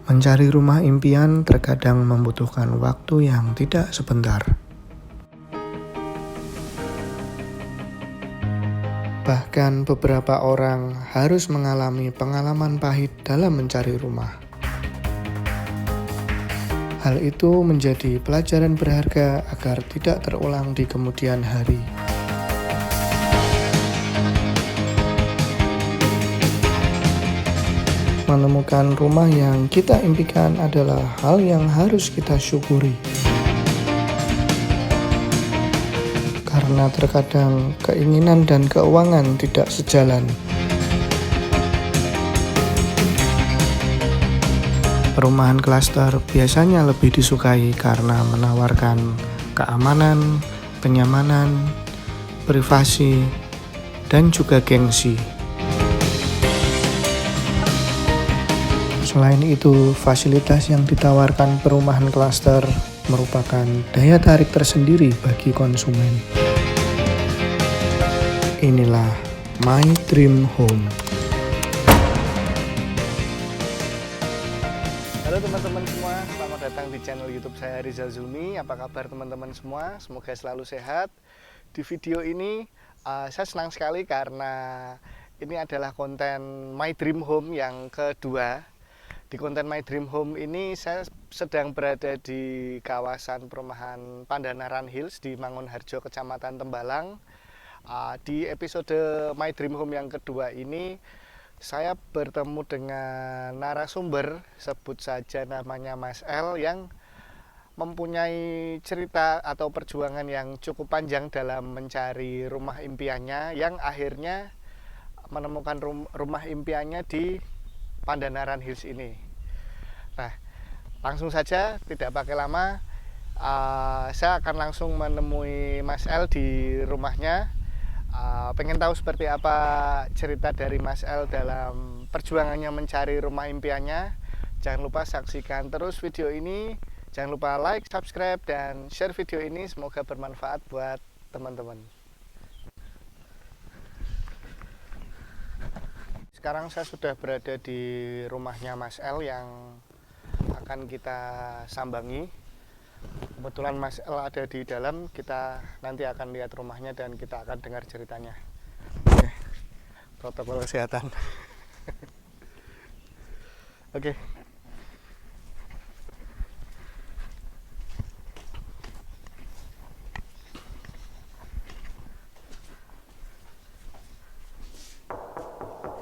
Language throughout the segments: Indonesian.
Mencari rumah impian terkadang membutuhkan waktu yang tidak sebentar. Bahkan beberapa orang harus mengalami pengalaman pahit dalam mencari rumah. Hal itu menjadi pelajaran berharga agar tidak terulang di kemudian hari. Menemukan rumah yang kita impikan adalah hal yang harus kita syukuri. Karena terkadang keinginan dan keuangan tidak sejalan. Perumahan klaster biasanya lebih disukai karena menawarkan keamanan, kenyamanan, privasi, dan juga gengsi. Selain itu, fasilitas yang ditawarkan perumahan klaster merupakan daya tarik tersendiri bagi konsumen. Inilah My Dream Home. Halo teman-teman semua, selamat datang di channel YouTube saya Rizal Zulmi. Apa kabar teman-teman semua? Semoga selalu sehat. Di video ini saya senang sekali karena ini adalah konten My Dream Home yang kedua. Di konten My Dream Home ini saya sedang berada di kawasan perumahan Pandanaran Hills di Mangunharjo, Kecamatan Tembalang. Di episode My Dream Home yang kedua ini saya bertemu dengan narasumber, sebut saja namanya Mas L, yang mempunyai cerita atau perjuangan yang cukup panjang dalam mencari rumah impiannya, yang akhirnya menemukan rumah impiannya di Pandanaran Hills ini. Nah, langsung saja, tidak pakai lama, saya akan langsung menemui Mas L di rumahnya. Pengen tahu seperti apa cerita dari Mas L dalam perjuangannya mencari rumah impiannya. Jangan lupa saksikan terus video ini. Jangan lupa like, subscribe, dan share video ini. Semoga bermanfaat buat teman-teman. Sekarang saya sudah berada di rumahnya Mas L yang akan kita sambangi. Kebetulan Mas L ada di dalam, kita nanti akan lihat rumahnya dan kita akan dengar ceritanya. Oke, protokol kesehatan. Oke.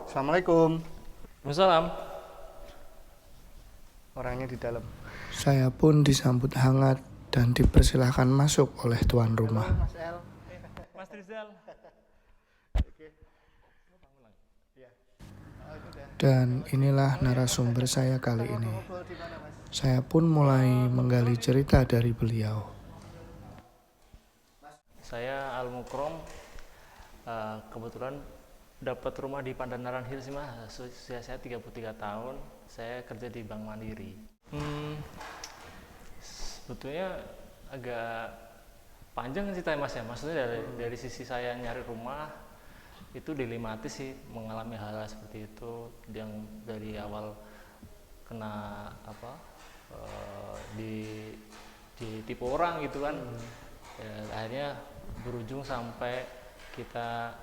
Assalamualaikum. Waalaikumsalam. Orangnya di dalam. Saya pun disambut hangat dan dipersilahkan masuk oleh tuan rumah. Halo, Mas L. Mas Rizal. Dan inilah narasumber saya kali ini. Saya pun mulai menggali cerita dari beliau. Saya Al Mukrom. Kebetulan dapat rumah di Pandanaran Hills, Mas. Usia saya 33 tahun. Saya kerja di Bank Mandiri. Sebetulnya agak panjang ceritanya, Mas ya. Maksudnya dari sisi saya nyari rumah itu dilematis sih, mengalami hal seperti itu, yang dari awal kena ditipu orang gitu kan. Ya, akhirnya berujung sampai kita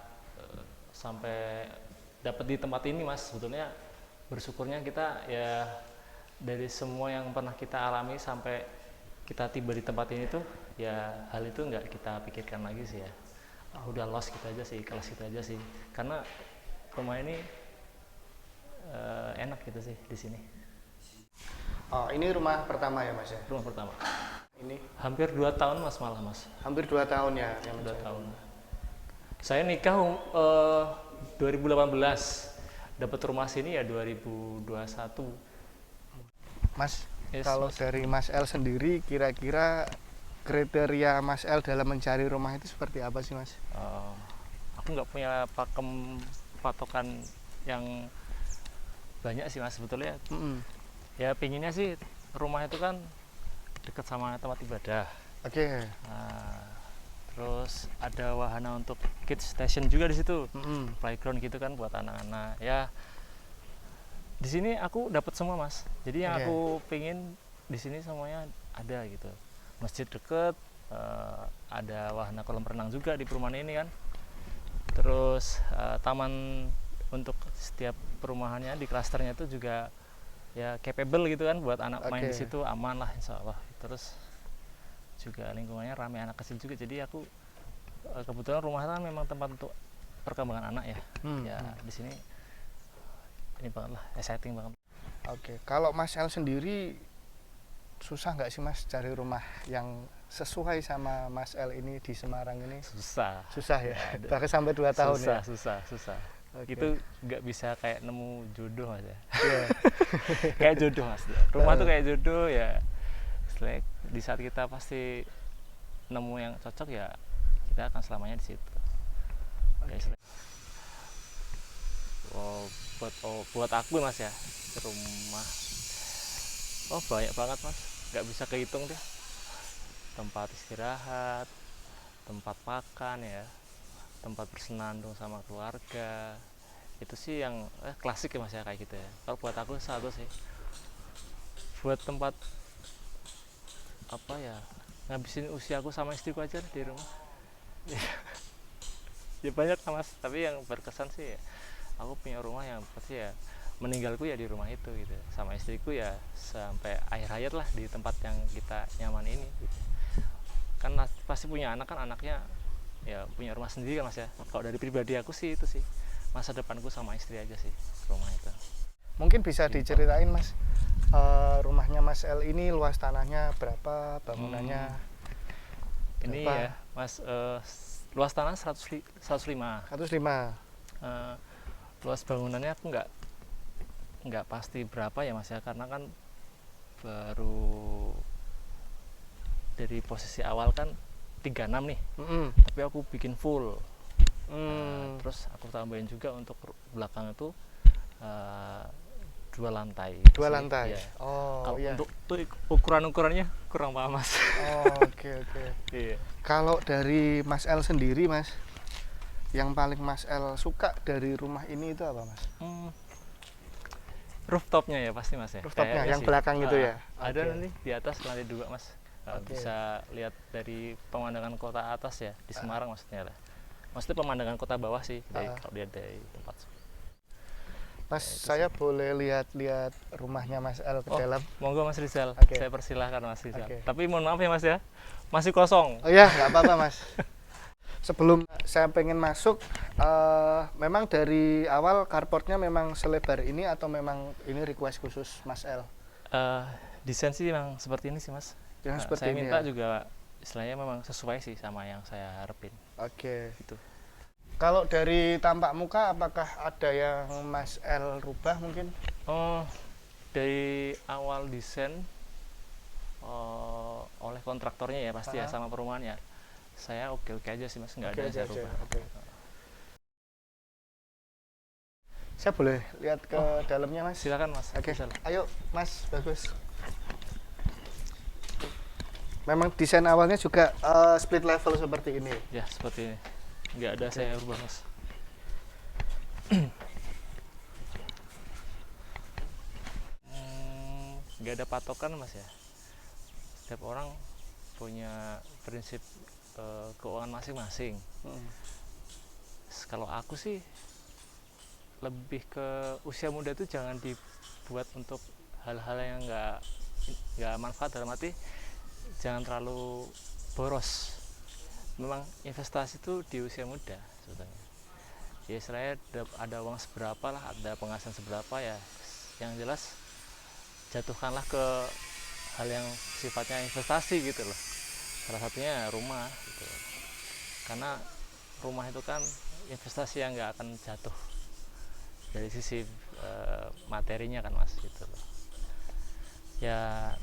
sampai dapat di tempat ini, Mas. Sebetulnya bersyukurnya kita ya dari semua yang pernah kita alami sampai kita tiba di tempat ini tuh ya hal itu nggak kita pikirkan lagi sih ya. Udah lost gitu aja sih, kelas gitu aja sih. Karena rumah ini enak gitu sih di sini. Oh, ini rumah pertama ya, Mas ya? Rumah pertama. Ini Hampir 2 tahun, Mas, malah, Mas. hampir 2 tahun ya yang 2 tahun. Saya nikah 2018. Dapat rumah sini ya 2021. Mas, Yes, kalau Mas. dari Mas L sendiri, kira-kira kriteria Mas L dalam mencari rumah itu seperti apa sih, Mas? Aku nggak punya patokan yang banyak sih, Mas, sebetulnya. Ya pinginnya sih rumah itu kan dekat sama tempat ibadah. Oke. Nah, terus ada wahana untuk kids station juga di situ, playground gitu kan buat anak-anak. Ya di sini aku dapat semua mas. Jadi yang Oke. aku pengen di sini semuanya ada gitu. Masjid deket, ada wahana kolam renang juga di perumahan ini kan. Terus taman untuk setiap perumahannya di klasternya itu juga ya capable gitu kan buat anak main di Oke. situ aman lah insya Allah. Terus juga lingkungannya ramai anak kecil juga. Jadi aku kebetulan rumah kan memang tempat untuk perkembangan anak ya. Ya di sini ini banget lah, exciting banget. Oke, kalau Mas El sendiri susah nggak sih Mas cari rumah yang sesuai sama Mas El ini di Semarang ini? Susah. Susah ya, Ada. bahkan sampai 2 tahun Susah, ya. susah. Oke. Itu nggak bisa kayak nemu jodoh mas ya. Iya. Kayak jodoh mas. Rumah tuh kayak jodoh ya. Setelah di saat kita pasti nemu yang cocok ya kita akan selamanya di situ. Ya, buat aku mas ya rumah banyak banget mas, nggak bisa kehitung deh. Tempat istirahat, tempat makan ya, tempat bersenandung sama keluarga, itu sih yang klasik ya mas ya kayak gitu ya. Kalau buat aku satu sih buat tempat apa ya, ngabisin usia aku sama istriku aja di rumah. Ya banyak lah mas, tapi yang berkesan sih ya, aku punya rumah yang pasti ya meninggalku ya di rumah itu gitu, sama istriku ya sampai akhir hayat lah di tempat yang kita nyaman ini gitu. Kan pasti punya anak kan, anaknya ya punya rumah sendiri kan mas ya. Kalau dari pribadi aku sih itu sih masa depanku sama istri aja sih rumah itu. Mungkin bisa diceritain Mas, rumahnya Mas El ini luas tanahnya berapa, bangunannya Ini berapa? ya mas, luas tanah 105. 105. Luas bangunannya aku nggak pasti berapa ya mas ya, karena kan baru dari posisi awal kan 36 nih, tapi aku bikin full. Terus aku tambahin juga untuk belakang itu 2 lantai. 2 lantai. Ya. Oh Kalau iya. untuk tuh ukurannya kurang paham mas. Oh, oke. Iya. Kalau dari Mas El sendiri Mas, yang paling Mas El suka dari rumah ini itu apa Mas? Rooftopnya ya pasti mas ya. Rooftopnya Kayaknya yang sih. belakang itu ya. Ada Oke. nanti di atas lantai 2 mas. Oke. Bisa lihat dari pemandangan kota atas ya di Semarang maksudnya lah. Maksudnya pemandangan kota bawah sih kalau dia dari tempat. Mas, saya boleh lihat-lihat rumahnya Mas El ke dalam? Monggo Mas Rizal. Oke. Saya persilahkan Mas Rizal. Oke. Tapi mohon maaf ya Mas ya, masih kosong. Oh ya, nggak apa-apa Mas. Sebelum saya pengen masuk, memang dari awal carportnya memang selebar ini atau memang ini request khusus Mas El? Desain sih memang seperti ini sih Mas. Yang seperti Saya ini minta ya? juga istilahnya memang sesuai sih sama yang saya harapin. Oke. Gitu. Kalau dari tampak muka, apakah ada yang Mas El rubah mungkin? Dari awal desain oleh kontraktornya ya pasti ya, sama perumahan ya. Saya oke aja sih Mas, nggak ada yang saya rubah. Oke. Saya boleh lihat ke dalamnya Mas? Silakan Mas. Oke, Rizal. ayo Mas, bagus. Memang desain awalnya juga split level seperti ini. Ya seperti ini, nggak ada saya rubah Mas. Nggak ada patokan Mas ya. Setiap orang punya prinsip keuangan masing-masing. Kalau aku sih lebih ke usia muda itu jangan dibuat untuk hal-hal yang nggak manfaat, dalam arti jangan terlalu boros. Memang investasi itu di usia muda sebetulnya. Ya istilahnya ada uang seberapa lah, ada penghasilan seberapa ya, yang jelas jatuhkanlah ke hal yang sifatnya investasi gitu loh. Salah satunya rumah gitu. Karena rumah itu kan investasi yang nggak akan jatuh dari sisi materinya kan Mas gitu loh. Ya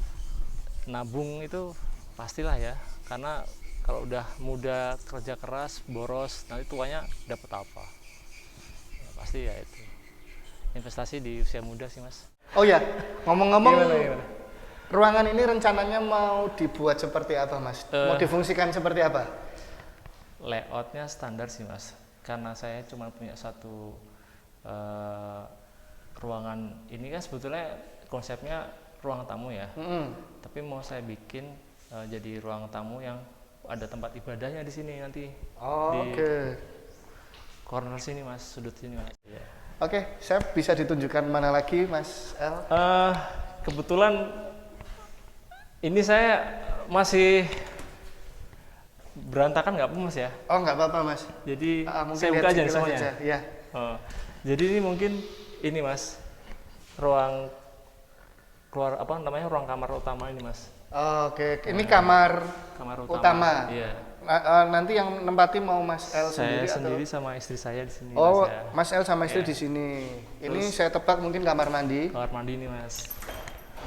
nabung itu pastilah ya, karena kalau udah muda kerja keras boros nanti tuanya dapat apa ya, pasti ya itu investasi di usia muda sih Mas. Oh ya, ngomong-ngomong, Gimana? ruangan ini rencananya mau dibuat seperti apa Mas? Mau difungsikan seperti apa? Layoutnya standar sih Mas, karena saya cuma punya satu ruangan ini kan sebetulnya konsepnya ruang tamu ya. Tapi mau saya bikin jadi ruang tamu yang ada tempat ibadahnya di sini nanti. Oh, di oke. corner sini Mas, sudut sini Mas. Ya. Oke, Chef bisa ditunjukkan mana lagi Mas El? Kebetulan ini saya masih berantakan nggak apa Mas ya? Oh, nggak apa-apa Mas. Jadi Mungkin saya lihat buka aja sekilas semuanya. aja, ya. Jadi ini mungkin ini Mas, ruang keluar apa namanya, ruang kamar utama ini Mas. Oke, ini kamar utama. Iya. Nanti yang nempatin mau Mas El Saya sendiri atau? sama istri saya di sini. Oh, Mas, ya. Mas El sama istri Iya. di sini. Ini Terus- saya tebak mungkin kamar mandi. Kamar mandi ini Mas.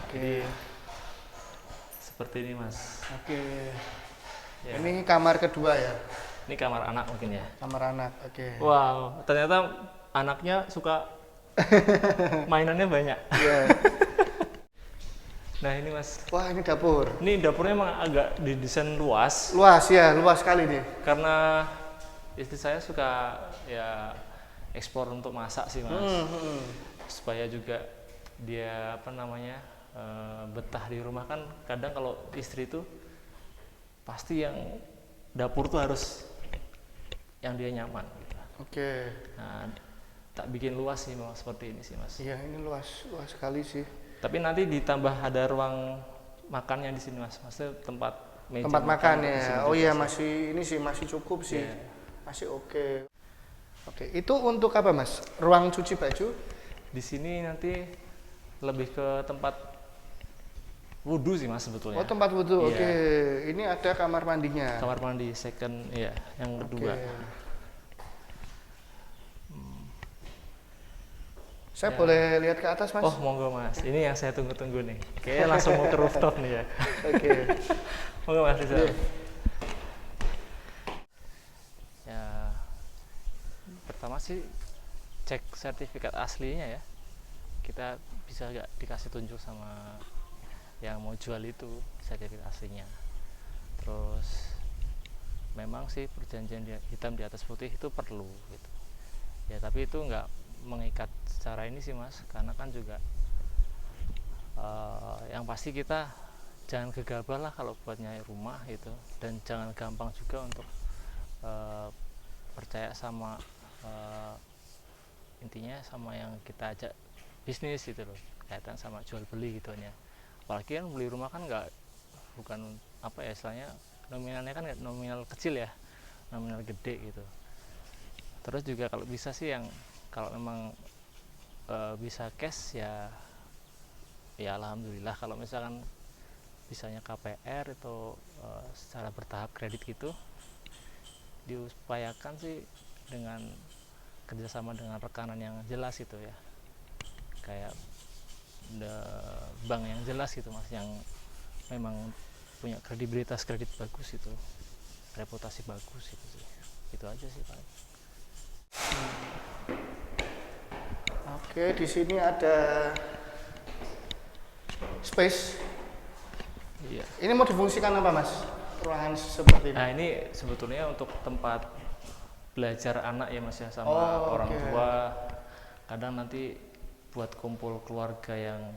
Oke. Seperti ini Mas. Oke. Ya. Ini kamar kedua ya, Ini kamar anak mungkin ya. kamar anak. Oke. Wow, ternyata anaknya suka mainannya banyak. Iya. Nah ini Mas, Wah, ini dapur. ini dapurnya emang agak didesain luas Luas ya, luas sekali nih. karena istri saya suka ya ekspor untuk masak sih Mas. Supaya juga dia apa namanya betah di rumah, kan kadang kalau istri itu pasti yang dapur tuh harus yang dia nyaman gitu. Oke. Nah, tak bikin luas sih Mas, seperti ini sih Mas. Iya, ini luas sekali sih. Tapi nanti ditambah ada ruang makannya di sini Mas. Maksudnya tempat meja Tempat makan di ya. sini Oh juga iya, sih. masih ini sih masih cukup sih. Iya. Masih oke. Oke, itu untuk apa Mas? Ruang cuci baju? Di sini nanti lebih ke tempat wudhu sih Mas sebetulnya. Oh, tempat wudhu. Iya. Oke. Ini ada kamar mandinya. Kamar mandi second ya, yang kedua. Oke. Saya Ya. boleh lihat ke atas Mas? Oh monggo Mas, ini yang saya tunggu-tunggu nih. Kayaknya langsung mau ke rooftop nih ya. Oke. Monggo Mas Rizal. Iya. Ya, pertama sih cek sertifikat aslinya ya. Kita bisa nggak dikasih tunjuk sama yang mau jual itu sertifikat aslinya. Terus memang sih perjanjian hitam di atas putih itu perlu gitu. Ya tapi itu nggak mengikat secara ini sih Mas, karena kan juga yang pasti kita jangan gegabah lah kalau buat nyari rumah gitu, dan jangan gampang juga untuk percaya sama intinya sama yang kita ajak bisnis gitu loh, kaitan sama jual beli gitu ya. Apalagi kan beli rumah kan bukan apa ya istilahnya, nominalnya kan nggak nominal kecil ya, nominal gede gitu. Terus juga kalau bisa sih yang kalau memang bisa cash ya alhamdulillah. Kalau misalkan bisanya KPR atau secara bertahap kredit gitu, diupayakan sih dengan kerjasama dengan rekanan yang jelas gitu ya, kayak bank yang jelas gitu Mas, yang memang punya kredibilitas kredit bagus itu, reputasi bagus itu sih. Itu aja sih Pak. Oke, di sini ada space. Iya. Ini mau difungsikan apa Mas? Ruangan seperti ini. Nah ini sebetulnya untuk tempat belajar anak ya Mas ya, sama Oh, orang oke. tua. Kadang nanti buat kumpul keluarga yang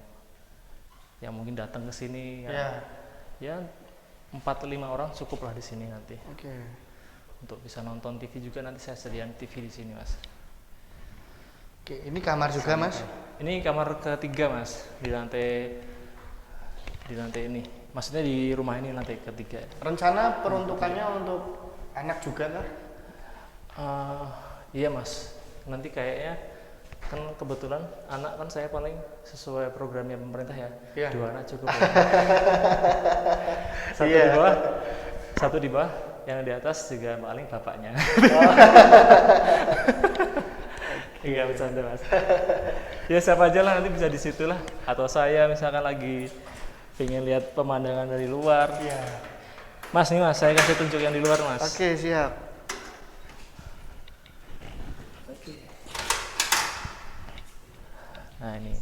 mungkin datang ke sini Ya. ya 4-5 orang cukup lah di sini nanti. Oke. Untuk bisa nonton TV juga nanti saya sediain TV di sini Mas. Oke, ini kamar juga Mas. Ini kamar ketiga Mas, di lantai ini. Maksudnya di rumah ini lantai ketiga. Rencana peruntukannya untuk anak juga kah? Iya Mas, nanti kayaknya kan kebetulan anak kan saya paling sesuai programnya pemerintah ya. Iya. 2 anak cukup ya. Satu Iya. di bawah, satu di bawah, yang di atas juga paling bapaknya. Enggak bercanda Mas. Ya siapa aja lah nanti bisa di situ lah. Atau saya misalkan lagi pengen lihat pemandangan dari luar. Iya. Mas nih Mas, saya kasih tunjuk yang di luar Mas. Oke, siap. Nah ini,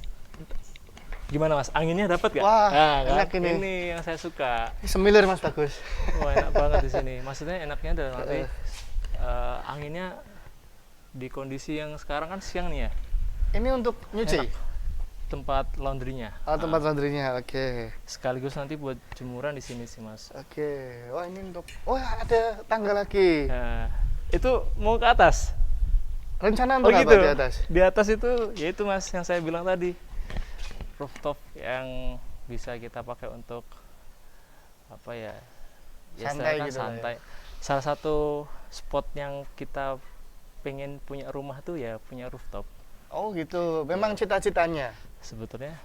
gimana Mas? Anginnya dapat gak? Wah, nah, kan? enak ini. Ini yang saya suka. Semilir Mas, bagus. Wah enak banget di sini. Maksudnya enaknya adalah nanti anginnya di kondisi yang sekarang kan siang nih ya. Ini untuk nyuci. Enak. tempat laundrynya. Oh, tempat laundrynya. Oke. Sekaligus nanti buat jemuran di sini sih mas. Oke. Wah, ini untuk ada tangga lagi. Nah, itu mau ke atas. Rencana Oh untuk gitu. apa di atas? Di atas itu yaitu mas yang saya bilang tadi, rooftop yang bisa kita pakai untuk apa ya? Santai istilahnya gitu lah ya. santai. Salah satu spot yang kita pengen punya rumah tuh ya punya rooftop. Oh gitu. Memang cita-citanya. Sebetulnya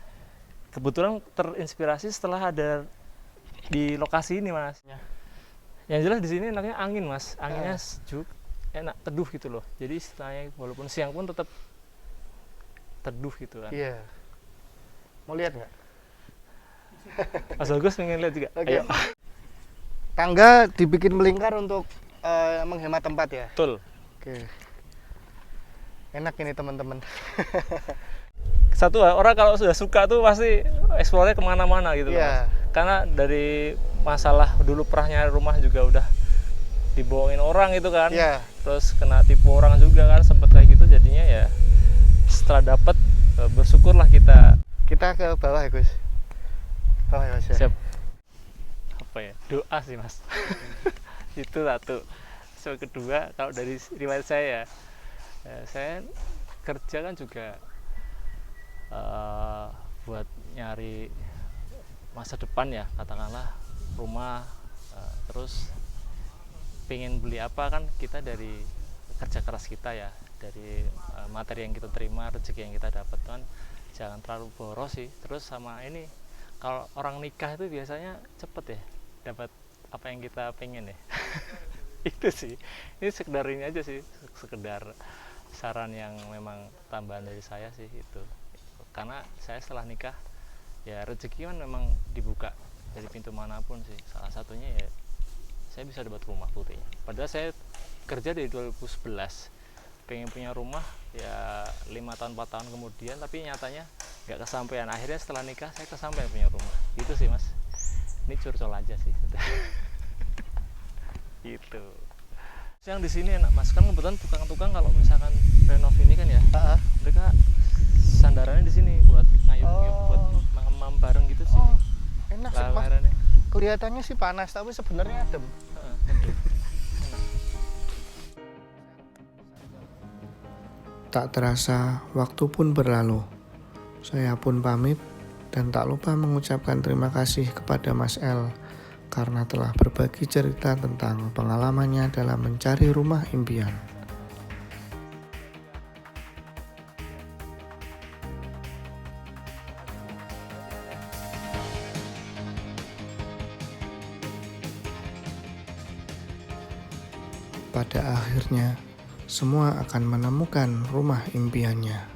kebetulan terinspirasi setelah ada di lokasi ini mas. Yang jelas di sini enaknya angin mas, anginnya sejuk, enak, teduh gitu loh. Jadi istilahnya walaupun siang pun tetap teduh gitu kan. Iya. Mau lihat nggak? Mas Agus pengen lihat juga. Oke. Ayo. Tangga dibikin melingkar untuk menghemat tempat ya. Betul. Oke. Enak ini teman-teman. Satu orang kalau sudah suka tuh pasti eksplornya kemana-mana gitu loh, Iya. mas. Karena dari masalah dulu pernah nyari rumah juga udah dibohongin orang gitu kan. Iya. Terus kena tipu orang juga kan, sempet kayak gitu. Jadinya ya setelah dapet bersyukurlah kita. Kita ke bawah ya Gus. Bawah ya Mas. Ya? Siap. Apa ya, doa sih mas. Itu satu. So kedua, kalau dari riwayat saya saya kerja kan juga buat nyari masa depan ya, katakanlah rumah, terus pengen beli apa kan kita dari kerja keras kita ya, dari materi yang kita terima, rezeki yang kita dapat kan jangan terlalu boros sih. Terus sama ini, kalau orang nikah itu biasanya cepet ya dapat apa yang kita pengen ya. Itu sih, ini sekedar ini aja sih, sekedar saran yang memang tambahan dari saya sih itu. Karena saya setelah nikah ya rezeki kan memang dibuka dari pintu manapun sih. Salah satunya ya saya bisa dapat rumah buktinya. Padahal saya kerja dari 2011 pengen punya rumah ya 5 tahun 4 tahun kemudian, tapi nyatanya nggak kesampaian. Akhirnya setelah nikah saya kesampaian punya rumah. Gitu sih mas. Ini curcol aja sih. Gitu. Yang di sini enak mas, kan kebetulan tukang-tukang kalau misalkan renov ini kan ya, mereka sandarannya di sini buat ngayuh, buat makan bareng gitu sih. Enak sih mas. Kelihatannya sih panas, tapi sebenarnya adem. Tak terasa, waktu pun berlalu. Saya pun pamit dan tak lupa mengucapkan terima kasih kepada Mas L karena telah berbagi cerita tentang pengalamannya dalam mencari rumah impian. Pada akhirnya, semua akan menemukan rumah impiannya.